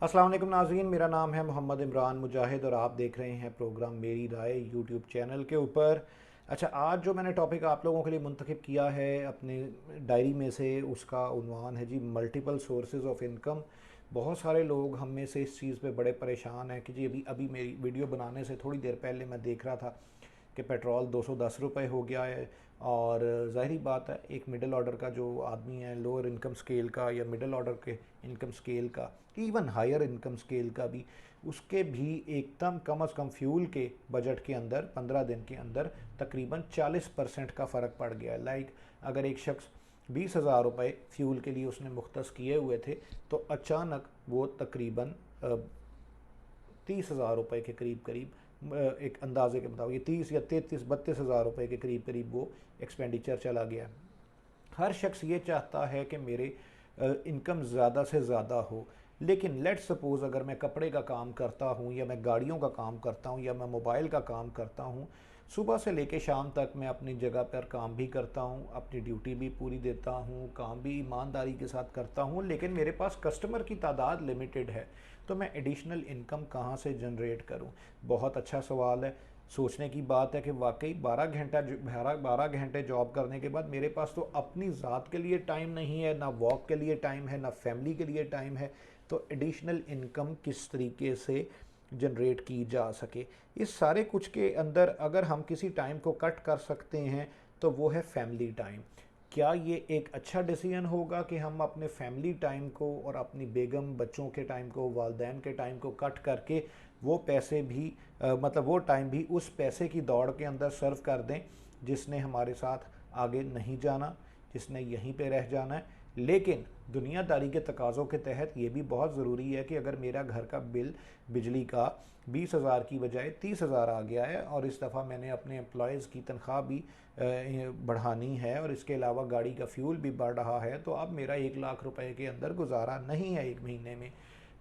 अस्सलाम वालेकुम नाज़रीन, मेरा नाम है मोहम्मद इमरान मुजाहिद और आप देख रहे हैं प्रोग्राम मेरी राय यूट्यूब चैनल के ऊपर। अच्छा, आज जो मैंने टॉपिक आप लोगों के लिए मुंतखब किया है अपने डायरी में से, उसका उन्वान है जी मल्टीपल सोर्सेज ऑफ इनकम। बहुत सारे लोग हम में से इस चीज़ पे बड़े परेशान हैं कि जी अभी अभी मेरी वीडियो बनाने से थोड़ी देर पहले मैं देख रहा था कि पेट्रोल 210 रुपये हो गया है। और ज़ाहिरी बात है, एक मिडिल ऑर्डर का जो आदमी है, लोअर इनकम स्केल का या मिडिल ऑर्डर के इनकम स्केल का, इवन हायर इनकम स्केल का भी, उसके भी एकदम कम अज़ कम फ्यूल के बजट के अंदर 15 दिन के अंदर तकरीबन 40% का फ़र्क पड़ गया है। लाइक अगर एक शख्स 20,000 रुपये फ्यूल के लिए उसने मुख्तस किए हुए थे, तो अचानक वो तकरीबन 30,000 रुपये के करीब करीब, एक अंदाजे के मुताबिक 30 या 32,000 रुपये के करीब करीब वो एक्सपेंडिचर चला गया। हर शख्स ये चाहता है कि मेरे इनकम ज़्यादा से ज़्यादा हो, लेकिन लेट सपोज़ अगर मैं कपड़े का काम करता हूँ या मैं गाड़ियों का काम करता हूँ या मैं मोबाइल का काम करता हूँ, सुबह से लेकर शाम तक मैं अपनी जगह पर काम भी करता हूँ, अपनी ड्यूटी भी पूरी देता हूँ, काम भी ईमानदारी के साथ करता हूँ, लेकिन मेरे पास कस्टमर की तादाद लिमिटेड है, तो मैं एडिशनल इनकम कहाँ से जनरेट करूँ? बहुत अच्छा सवाल है। सोचने की बात है कि वाकई 12 घंटे जॉब करने के बाद मेरे पास तो अपनी ज़ात के लिए टाइम नहीं है, ना वॉक के लिए टाइम है, ना फैमिली के लिए टाइम है। तो एडिशनल इनकम किस तरीके से जनरेट की जा सके, इस सारे कुछ के अंदर अगर हम किसी टाइम को कट कर सकते हैं तो वो है फैमिली टाइम। क्या ये एक अच्छा डिसीजन होगा कि हम अपने फैमिली टाइम को और अपनी बेगम बच्चों के टाइम को, वालदैन के टाइम को कट करके वो पैसे भी मतलब वो टाइम भी उस पैसे की दौड़ के अंदर सर्व कर दें जिसने हमारे साथ आगे नहीं जाना, जिसने यहीं पे रह जाना है। लेकिन दुनियादारी के तकाज़ों के तहत ये भी बहुत ज़रूरी है कि अगर मेरा घर का बिल बिजली का 20,000 की बजाय 30,000 आ गया है और इस दफ़ा मैंने अपने एम्प्लॉयज़ की तनख्वाह भी बढ़ानी है और इसके अलावा गाड़ी का फ्यूल भी बढ़ रहा है, तो अब मेरा 1 लाख रुपए के अंदर गुजारा नहीं है एक महीने में।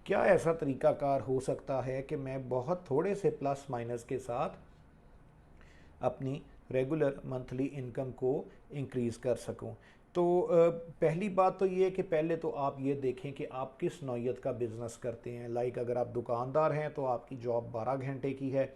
क्या ऐसा तरीक़ाकार हो सकता है कि मैं बहुत थोड़े से प्लस माइनस के साथ अपनी रेगुलर मंथली इनकम को इंक्रीज़ कर सकूं? तो पहली बात तो ये है कि पहले तो आप ये देखें कि आप किस नौयत का बिज़नेस करते हैं। लाइक अगर आप दुकानदार हैं तो आपकी जॉब 12 घंटे की है।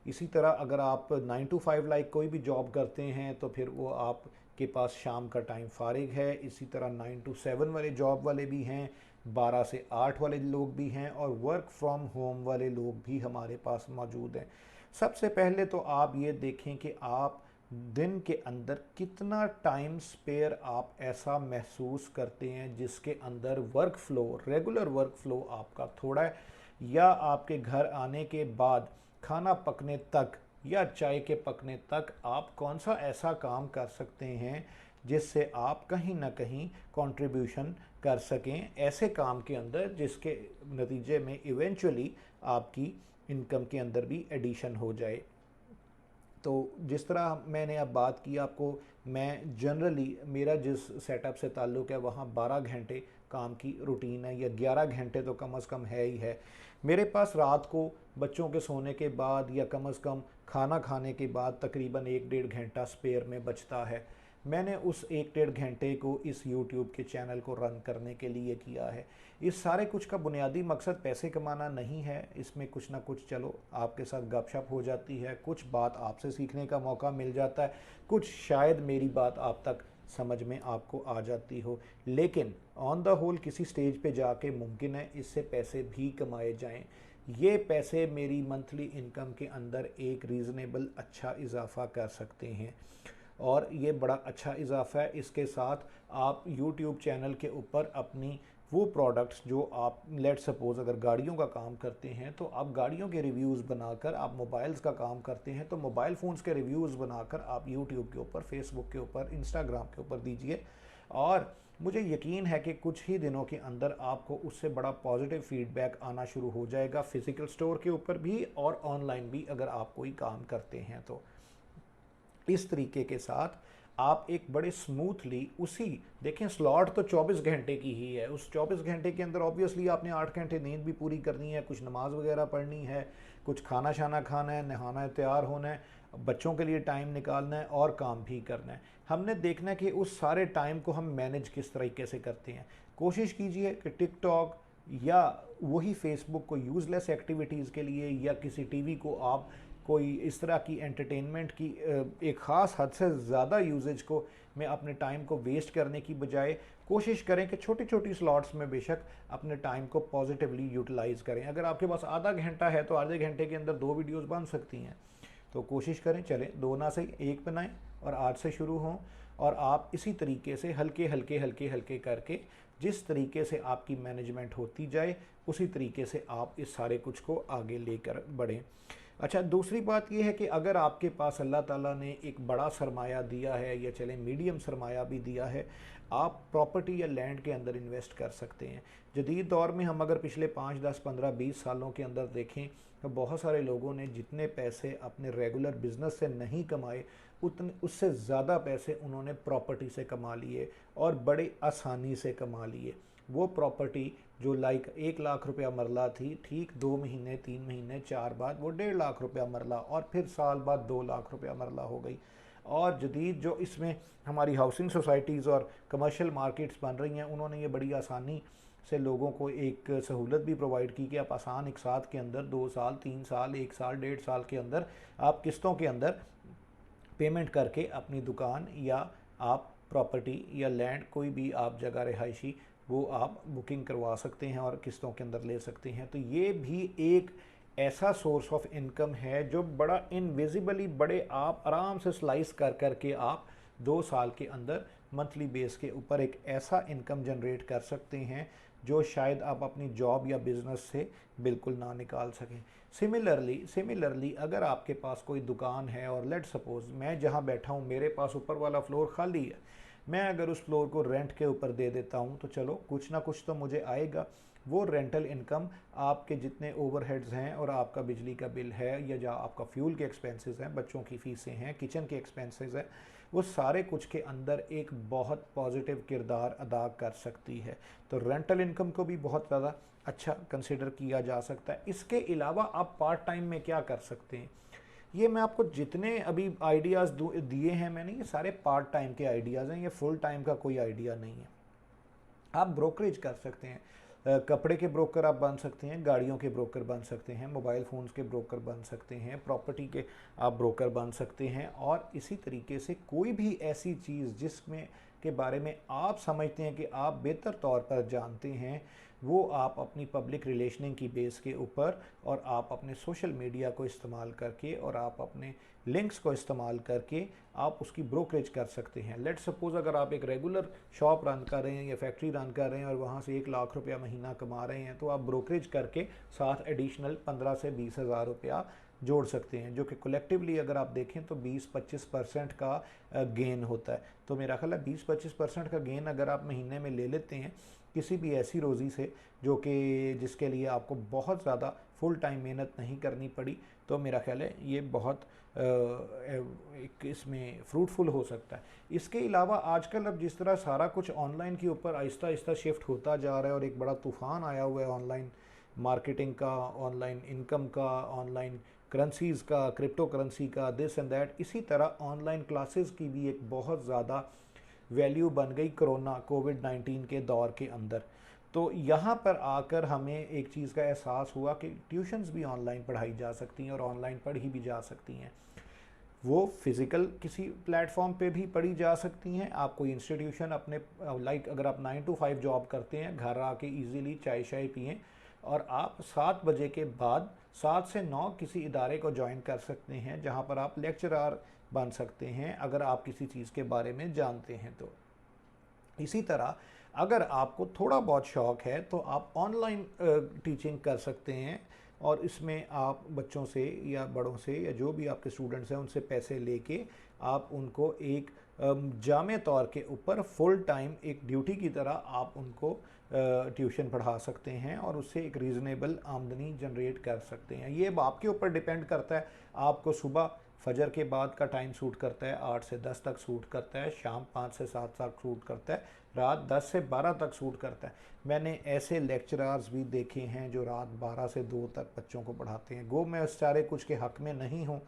इसी तरह अगर आप 9 to 5 लाइक कोई भी जॉब करते हैं तो फिर वो आपके पास शाम का टाइम फारिग है। इसी तरह 9 to 7 वाले जॉब वाले भी हैं, 12 से 8 वाले लोग भी हैं और वर्क फ्रॉम होम वाले लोग भी हमारे पास मौजूद हैं। सबसे पहले तो आप ये देखें कि आप दिन के अंदर कितना टाइम स्पेयर आप ऐसा महसूस करते हैं जिसके अंदर work flow, regular work flow आपका थोड़ा है, या आपके घर आने के बाद खाना पकने तक या चाय के पकने तक आप कौन सा ऐसा काम कर सकते हैं जिससे आप कहीं ना कहीं कंट्रीब्यूशन कर सकें ऐसे काम के अंदर जिसके नतीजे में इवेंचुअली आपकी इनकम के अंदर भी एडिशन हो जाए। तो जिस तरह मैंने अब बात की आपको, मैं जनरली मेरा जिस सेटअप से ताल्लुक़ है वहाँ 12 घंटे काम की रूटीन है, या 11 घंटे तो कम अज़ कम है ही है। मेरे पास रात को बच्चों के सोने के बाद या कम अज़ कम खाना खाने के बाद तकरीबन 1 डेढ़ घंटा स्पेयर में बचता है। मैंने उस 1 डेढ़ घंटे को इस यूट्यूब के चैनल को रन करने के लिए किया है। इस सारे कुछ का बुनियादी मकसद पैसे कमाना नहीं है, इसमें कुछ ना कुछ चलो आपके साथ गपशप हो जाती है, कुछ बात आपसे सीखने का मौका मिल जाता है, कुछ शायद मेरी बात आप तक समझ में आपको आ जाती हो। लेकिन ऑन द होल किसी स्टेज पे जाके मुमकिन है इससे पैसे भी कमाए जाएं। ये पैसे मेरी मंथली इनकम के अंदर एक रीज़नेबल अच्छा इजाफा कर सकते हैं और ये बड़ा अच्छा इजाफा है। इसके साथ आप यूट्यूब चैनल के ऊपर अपनी वो प्रोडक्ट्स जो आप लेट सपोज़ अगर गाड़ियों का काम करते हैं तो आप गाड़ियों के रिव्यूज़ बनाकर, आप मोबाइल्स का काम करते हैं तो मोबाइल फ़ोन्स के रिव्यूज़ बनाकर आप यूट्यूब के ऊपर, फेसबुक के ऊपर, इंस्टाग्राम के ऊपर दीजिए और मुझे यकीन है कि कुछ ही दिनों के अंदर आपको उससे बड़ा पॉजिटिव फीडबैक आना शुरू हो जाएगा, फ़िज़िकल स्टोर के ऊपर भी और ऑनलाइन भी अगर आप कोई काम करते हैं तो। इस तरीके के साथ आप एक बड़े स्मूथली उसी, देखें स्लॉट तो 24 घंटे की ही है, उस 24 घंटे के अंदर ऑब्वियसली आपने 8 घंटे नींद भी पूरी करनी है, कुछ नमाज वगैरह पढ़नी है, कुछ खाना शाना खाना है, नहाना है, तैयार होना है, बच्चों के लिए टाइम निकालना है और काम भी करना है। हमने देखना है कि उस सारे टाइम को हम मैनेज किस तरीके से करते हैं। कोशिश कीजिए कि टिकटॉक, या वही फेसबुक को यूज़लेस एक्टिविटीज़ के लिए, या किसी टीवी को आप कोई इस तरह की एंटरटेनमेंट की एक ख़ास हद से ज़्यादा यूजेज को में अपने टाइम को वेस्ट करने की बजाय कोशिश करें कि छोटी छोटी स्लॉट्स में बेशक अपने टाइम को पॉजिटिवली यूटिलाइज़ करें। अगर आपके पास आधा घंटा है तो आधे घंटे के अंदर 2 वीडियोस बन सकती हैं। तो कोशिश करें, चलें 2 ना सही 1 बनाएं और आज से शुरू हों, और आप इसी तरीके से हल्के हल्के हल्के हल्के करके जिस तरीके से आपकी मैनेजमेंट होती जाए उसी तरीके से आप इस सारे कुछ को आगे लेकर बढ़ें। अच्छा, दूसरी बात यह है कि अगर आपके पास अल्लाह ताला ने एक बड़ा सरमाया दिया है, या चलें मीडियम सरमाया भी दिया है, आप प्रॉपर्टी या लैंड के अंदर इन्वेस्ट कर सकते हैं। जदीद दौर में हम अगर पिछले 5, 10, 15, 20 सालों के अंदर देखें तो बहुत सारे लोगों ने जितने पैसे अपने रेगुलर बिजनेस से नहीं कमाए, उतने उससे ज़्यादा पैसे उन्होंने प्रॉपर्टी से कमा लिए, और बड़े आसानी से कमा लिए। वो प्रॉपर्टी जो लाइक 1 लाख रुपया मरला थी, ठीक 2 महीने 3 महीने 4 बाद वो 1.5 लाख रुपया मरला, और फिर साल बाद 2 लाख रुपया मरला हो गई। और जदीद जो इसमें हमारी हाउसिंग सोसाइटीज़ और कमर्शियल मार्केट्स बन रही हैं, उन्होंने ये बड़ी आसानी से लोगों को एक सहूलत भी प्रोवाइड की कि आप आसान एक साथ के अंदर 2 साल 3 साल 1 साल 1.5 साल के अंदर आप किस्तों के अंदर पेमेंट करके अपनी दुकान या आप प्रॉपर्टी या लैंड कोई भी आप जगह रिहायशी वो आप बुकिंग करवा सकते हैं और किस्तों के अंदर ले सकते हैं। तो ये भी एक ऐसा सोर्स ऑफ इनकम है जो बड़ा इनविजिबली बड़े आप आराम से स्लाइस कर करके आप 2 साल के अंदर मंथली बेस के ऊपर एक ऐसा इनकम जनरेट कर सकते हैं जो शायद आप अपनी जॉब या बिज़नेस से बिल्कुल ना निकाल सकें। सिमिलरली अगर आपके पास कोई दुकान है और लेट सपोज़ मैं जहाँ बैठा हूँ मेरे पास ऊपर वाला फ्लोर खाली है, मैं अगर उस फ्लोर को रेंट के ऊपर दे देता हूँ तो चलो कुछ ना कुछ तो मुझे आएगा। वो रेंटल इनकम आपके जितने ओवरहेड्स हैं और आपका बिजली का बिल है, या जो आपका फ्यूल के एक्सपेंसेस हैं, बच्चों की फ़ीसें हैं, किचन के एक्सपेंसेस हैं, वो सारे कुछ के अंदर एक बहुत पॉजिटिव किरदार अदा कर सकती है। तो रेंटल इनकम को भी बहुत ज़्यादा अच्छा कंसिडर किया जा सकता है। इसके अलावा आप पार्ट टाइम में क्या कर सकते हैं, ये मैं आपको जितने अभी आइडियाज़ दिए हैं मैंने, ये सारे पार्ट टाइम के आइडियाज़ हैं, ये फुल टाइम का कोई आइडिया नहीं है। आप ब्रोकरेज कर सकते हैं, कपड़े के ब्रोकर आप बन सकते हैं, गाड़ियों के ब्रोकर बन सकते हैं, मोबाइल फ़ोन्स के ब्रोकर बन सकते हैं, प्रॉपर्टी के आप ब्रोकर बन सकते हैं, और इसी तरीके से कोई भी ऐसी चीज़ जिसमें के बारे में आप समझते हैं कि आप बेहतर तौर पर जानते हैं, वो आप अपनी पब्लिक रिलेशनिंग की बेस के ऊपर और आप अपने सोशल मीडिया को इस्तेमाल करके और आप अपने लिंक्स को इस्तेमाल करके आप उसकी ब्रोकरेज कर सकते हैं। लेट्स सपोज़ अगर आप एक रेगुलर शॉप रन कर रहे हैं या फैक्ट्री रन कर रहे हैं और वहाँ से 1 लाख रुपया महीना कमा रहे हैं, तो आप ब्रोकरेज करके साथ एडिशनल 15 से 20 हज़ार रुपया जोड़ सकते हैं, जो कि कलेक्टिवली अगर आप देखें तो 20-25% का गेन होता है। तो मेरा ख्याल है 20-25% का गेन अगर आप महीने में ले लेते हैं किसी भी ऐसी रोज़ी से जो कि जिसके लिए आपको बहुत ज़्यादा फुल टाइम मेहनत नहीं करनी पड़ी, तो मेरा ख्याल है ये बहुत एक इसमें फ्रूटफुल हो सकता है। इसके अलावा आजकल अब जिस तरह सारा कुछ ऑनलाइन के ऊपर आहिस्ता आहिस्ता शिफ्ट होता जा रहा है और एक बड़ा तूफ़ान आया हुआ है ऑनलाइन मार्केटिंग का, ऑनलाइन इनकम का, ऑनलाइन करेंसीज़ का, क्रिप्टो करेंसी का, दिस एंड दैट, इसी तरह ऑनलाइन क्लासेस की भी एक बहुत ज़्यादा वैल्यू बन गई कोविड-19 के दौर के अंदर। तो यहाँ पर आकर हमें एक चीज़ का एहसास हुआ कि ट्यूशन्स भी ऑनलाइन पढ़ाई जा सकती हैं और ऑनलाइन पढ़ी भी जा सकती हैं। वो फिज़िकल किसी प्लेटफॉर्म पे भी पढ़ी जा सकती हैं। आप कोई इंस्टीट्यूशन अपने लाइक अगर आप 9 to 5 जॉब करते हैं, घर आके इजीली चाय शाय पिएं और आप 7 बजे के बाद 7 से 9 किसी इदारे को ज्वाइन कर सकते हैं जहाँ पर आप लेक्चरर बन सकते हैं अगर आप किसी चीज़ के बारे में जानते हैं तो। इसी तरह अगर आपको थोड़ा बहुत शौक़ है तो आप ऑनलाइन टीचिंग कर सकते हैं और इसमें आप बच्चों से या बड़ों से या जो भी आपके स्टूडेंट्स हैं उनसे पैसे लेके आप उनको एक जामे तौर के ऊपर फुल टाइम एक ड्यूटी की तरह आप उनको ट्यूशन पढ़ा सकते हैं और उससे एक रीज़नेबल आमदनी जनरेट कर सकते हैं। ये आपके ऊपर डिपेंड करता है, आपको सुबह फजर के बाद का टाइम सूट करता है, 8 से 10 तक सूट करता है, शाम 5 से 7 तक सूट करता है, रात 10 से 12 तक सूट करता है। मैंने ऐसे लेक्चरर्स भी देखे हैं जो रात 12 से 2 तक बच्चों को पढ़ाते हैं। गो मैं इस सारे कुछ के हक़ में नहीं हूँ,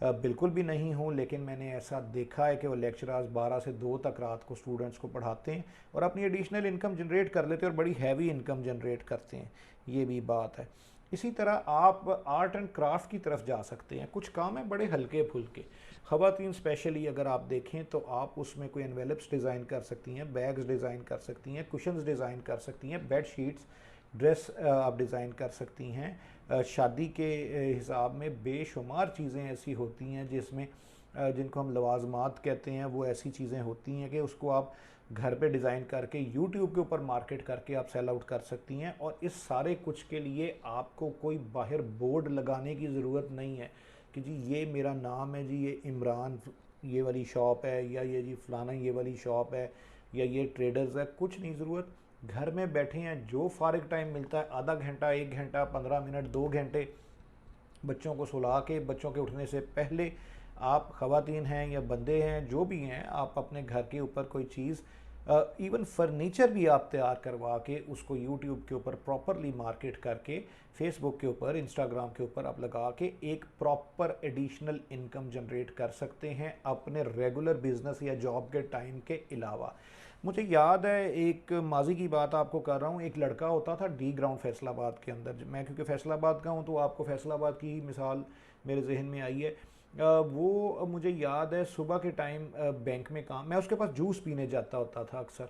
बिल्कुल भी नहीं हूँ, लेकिन मैंने ऐसा देखा है कि वो लेक्चरर्स 12 से 2 तक रात को स्टूडेंट्स को पढ़ाते हैं और अपनी एडिशनल इनकम जनरेट कर लेते हैं और बड़ी हैवी इनकम जनरेट करते हैं। ये भी बात है। इसी तरह आप आर्ट एंड क्राफ्ट की तरफ जा सकते हैं। कुछ काम है बड़े हल्के फुल्के। ख़वातीन स्पेशली अगर आप देखें तो आप उसमें कोई एनवेलप्स डिज़ाइन कर सकती हैं, बैग्स डिज़ाइन कर सकती हैं, कुशन्स डिज़ाइन कर सकती हैं, बेड शीट्स, ड्रेस आप डिज़ाइन कर सकती हैं। शादी के हिसाब में बेशुमार चीज़ें ऐसी होती हैं जिसमें जिनको हम लवाजमात कहते हैं, वो ऐसी चीज़ें होती हैं कि उसको आप घर पे डिज़ाइन करके यूट्यूब के ऊपर मार्केट करके आप सेल आउट कर सकती हैं। और इस सारे कुछ के लिए आपको कोई बाहर बोर्ड लगाने की ज़रूरत नहीं है कि जी ये मेरा नाम है, जी ये इमरान ये वाली शॉप है, या ये जी फलाना ये वाली शॉप है, या ये ट्रेडर्स है। कुछ नहीं ज़रूरत। घर में बैठे हैं, जो फारिग टाइम मिलता है, आधा घंटा, 1 घंटा, 15 मिनट, 2 घंटे, बच्चों को सुला के बच्चों के उठने से पहले आप ख़वातीन हैं या बंदे हैं जो भी हैं, आप अपने घर के ऊपर कोई चीज़, इवन फर्नीचर भी आप तैयार करवा के उसको यूट्यूब के ऊपर प्रॉपरली मार्केट करके, फेसबुक के ऊपर, इंस्टाग्राम के ऊपर आप लगा के एक प्रॉपर एडिशनल इनकम जनरेट कर सकते हैं अपने रेगुलर बिजनेस या जॉब के टाइम के अलावा। मुझे याद है, एक माजी की बात आपको कर रहा हूँ। एक लड़का होता था डी ग्राउंड फैसलाबाद के अंदर। मैं क्योंकि फैसलाबाद का हूँ तो आपको फैसलाबाद की ही मिसाल मेरे जहन में आई है। वो मुझे याद है सुबह के टाइम बैंक में काम, मैं उसके पास जूस पीने जाता होता था अक्सर।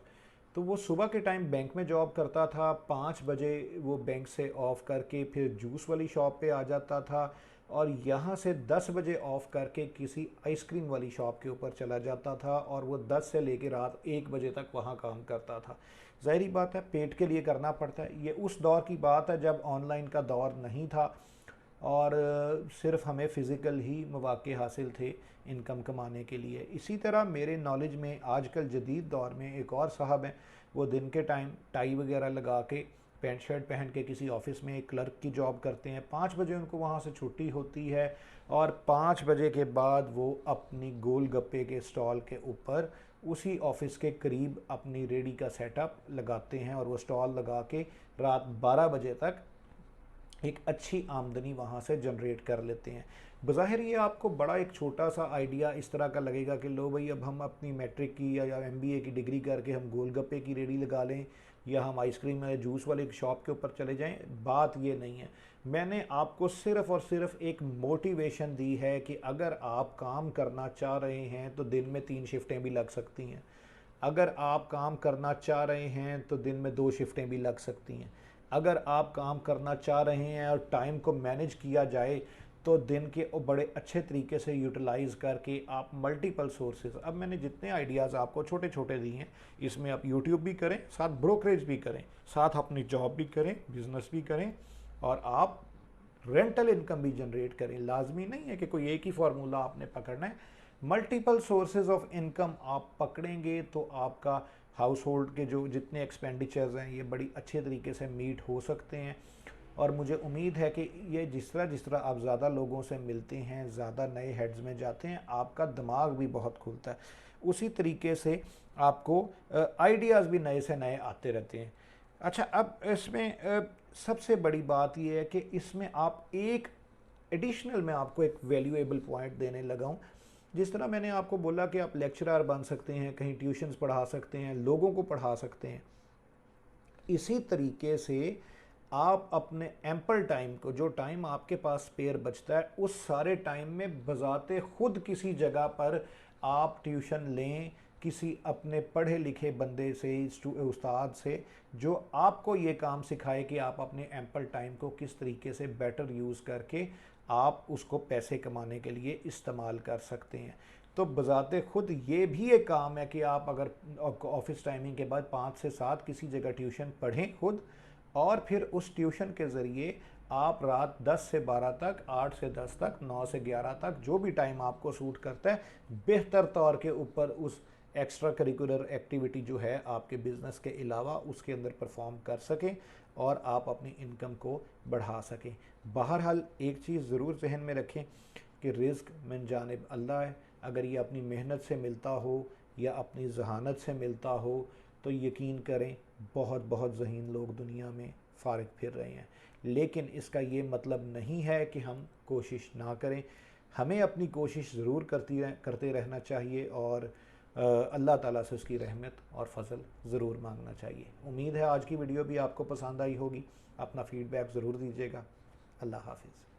तो वो सुबह के टाइम बैंक में जॉब करता था, 5 बजे वो बैंक से ऑफ करके फिर जूस वाली शॉप पे आ जाता था, और यहाँ से 10 बजे ऑफ करके किसी आइसक्रीम वाली शॉप के ऊपर चला जाता था, और वो 10 से लेकर रात 1 बजे तक वहाँ काम करता था। ज़ाहिरी बात है पेट के लिए करना पड़ता है। ये उस दौर की बात है जब ऑनलाइन का दौर नहीं था और सिर्फ हमें फ़िज़िकल ही मौक़े हासिल थे इनकम कमाने के लिए। इसी तरह मेरे नॉलेज में आजकल जदीद दौर में एक और साहब हैं, वो दिन के टाइम टाई वगैरह लगा के, पैंट शर्ट पहन के किसी ऑफिस में एक क्लर्क की जॉब करते हैं। 5 बजे उनको वहाँ से छुट्टी होती है, और 5 बजे के बाद वो अपनी गोलगप्पे के स्टॉल के ऊपर उसी ऑफिस के करीब अपनी रेडी का सेटअप लगाते हैं, और वो स्टॉल लगा के रात 12 बजे तक एक अच्छी आमदनी वहाँ से जनरेट कर लेते हैं। बज़ाहिर ये आपको बड़ा एक छोटा सा आइडिया इस तरह का लगेगा कि लो भाई अब हम अपनी मैट्रिक की या एमबीए की डिग्री करके हम गोलगप्पे की रेडी लगा लें, या हम आइसक्रीम या जूस वाले शॉप के ऊपर चले जाएं। बात ये नहीं है। मैंने आपको सिर्फ़ और सिर्फ एक मोटिवेशन दी है कि अगर आप काम करना चाह रहे हैं तो दिन में 3 शिफ्टें भी लग सकती हैं। अगर आप काम करना चाह रहे हैं तो दिन में 2 शिफ्टें भी लग सकती हैं। अगर आप काम करना चाह रहे हैं और टाइम को मैनेज किया जाए तो दिन के बड़े अच्छे तरीके से यूटिलाइज़ करके आप मल्टीपल सोर्सेज, अब मैंने जितने आइडियाज़ आपको छोटे छोटे दिए हैं, इसमें आप यूट्यूब भी करें, साथ ब्रोकरेज भी करें, साथ अपनी जॉब भी करें, बिजनेस भी करें, और आप रेंटल इनकम भी जनरेट करें। लाजमी नहीं है कि कोई एक ही फार्मूला आपने पकड़ना है। मल्टीपल सोर्सेज ऑफ इनकम आप पकड़ेंगे तो आपका हाउस होल्ड के जो जितने एक्सपेंडिचर्स हैं ये बड़ी अच्छे तरीके से मीट हो सकते हैं। और मुझे उम्मीद है कि ये जिस तरह आप ज़्यादा लोगों से मिलते हैं, ज़्यादा नए हेड्स में जाते हैं, आपका दिमाग भी बहुत खुलता है। उसी तरीके से आपको आइडियाज़ भी नए से नए आते रहते हैं। अच्छा, अब इसमें सबसे बड़ी बात यह है कि इसमें आप एक एडिशनल, मैं आपको एक वैल्यूएबल पॉइंट देने लगा हूँ। जिस तरह मैंने आपको बोला कि आप लेक्चरर बन सकते हैं, कहीं ट्यूशन्स पढ़ा सकते हैं, लोगों को पढ़ा सकते हैं, इसी तरीके से आप अपने एम्पल टाइम को, जो टाइम आपके पास स्पेयर बचता है, उस सारे टाइम में बजाते खुद किसी जगह पर आप ट्यूशन लें, किसी अपने पढ़े लिखे बंदे से, उस्ताद से, जो आपको ये काम सिखाए कि आप अपने एम्पल टाइम को किस तरीके से बेटर यूज़ करके आप उसको पैसे कमाने के लिए इस्तेमाल कर सकते हैं। तो बजाते खुद ये भी एक काम है कि आप अगर ऑफिस टाइमिंग के बाद 5 से 7 किसी जगह ट्यूशन पढ़ें खुद, और फिर उस ट्यूशन के ज़रिए आप रात 10 से 12 तक, 8 से 10 तक, 9 से 11 तक, जो भी टाइम आपको सूट करता है, बेहतर तौर के ऊपर उस एक्स्ट्रा करिकुलर एक्टिविटी जो है आपके बिज़नेस के अलावा उसके अंदर परफॉर्म कर सकें और आप अपनी इनकम को बढ़ा सकें। बहरहाल एक चीज़ ज़रूर जहन में रखें कि रिज़्क मिन जानिब अल्लाह है। अगर ये अपनी मेहनत से मिलता हो या अपनी जहानत से मिलता हो तो यकीन करें बहुत बहुत ज़हीन लोग दुनिया में फारिग फिर रहे हैं। लेकिन इसका ये मतलब नहीं है कि हम कोशिश ना करें। हमें अपनी कोशिश ज़रूर करते रहना चाहिए और अल्लाह ताला से उसकी रहमत और फ़ज़ल ज़रूर मांगना चाहिए। उम्मीद है आज की वीडियो भी आपको पसंद आई होगी। अपना फ़ीडबैक ज़रूर दीजिएगा। अल्लाह हाफ़िज़।